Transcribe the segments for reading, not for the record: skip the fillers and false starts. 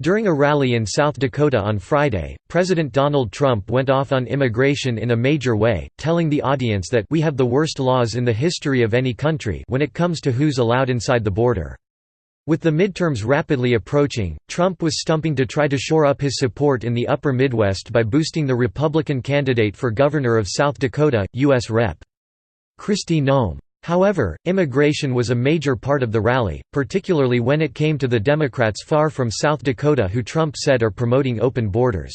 During a rally in South Dakota on Friday, President Donald Trump went off on immigration in a major way, telling the audience that we have the worst laws in the history of any country when it comes to who's allowed inside the border. With the midterms rapidly approaching, Trump was stumping to try to shore up his support in the upper Midwest by boosting the Republican candidate for governor of South Dakota, U.S. Rep. Kristi Noem. However, immigration was a major part of the rally, particularly when it came to the Democrats far from South Dakota who Trump said are promoting open borders.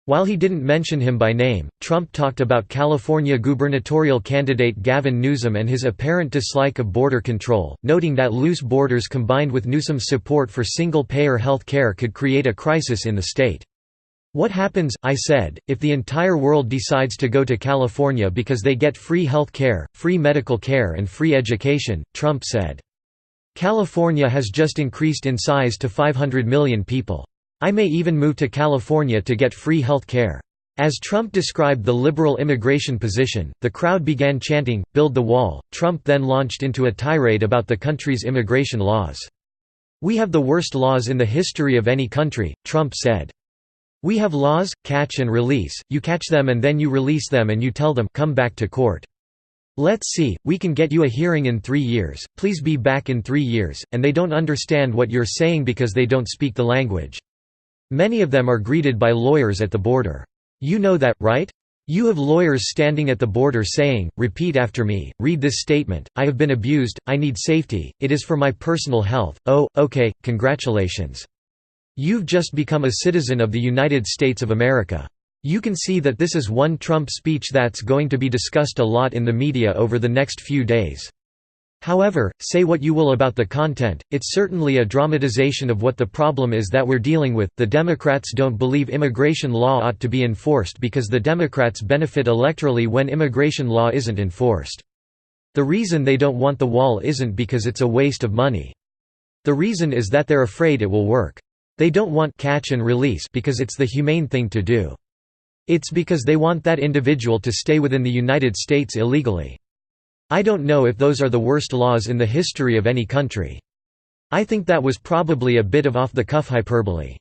While he didn't mention him by name, Trump talked about California gubernatorial candidate Gavin Newsom and his apparent dislike of border control, noting that loose borders combined with Newsom's support for single-payer health care could create a crisis in the state. "What happens," I said, "if the entire world decides to go to California because they get free health care, free medical care and free education?" Trump said. "California has just increased in size to 500 million people. I may even move to California to get free health care." As Trump described the liberal immigration position, the crowd began chanting, "Build the wall." Trump then launched into a tirade about the country's immigration laws. "We have the worst laws in the history of any country," Trump said. "We have laws, catch and release, you catch them and then you release them and you tell them, come back to court. Let's see, we can get you a hearing in 3 years, please be back in 3 years, and they don't understand what you're saying because they don't speak the language. Many of them are greeted by lawyers at the border. You know that, right? You have lawyers standing at the border saying, repeat after me, read this statement, I have been abused, I need safety, it is for my personal health. Oh, okay, congratulations. You've just become a citizen of the United States of America. You can see that this is one Trump speech that's going to be discussed a lot in the media over the next few days. However, say what you will about the content, it's certainly a dramatization of what the problem is that we're dealing with. The Democrats don't believe immigration law ought to be enforced because the Democrats benefit electorally when immigration law isn't enforced. The reason they don't want the wall isn't because it's a waste of money. The reason is that they're afraid it will work. They don't want catch and release because it's the humane thing to do. It's because they want that individual to stay within the United States illegally. I don't know if those are the worst laws in the history of any country. I think that was probably a bit of off-the-cuff hyperbole.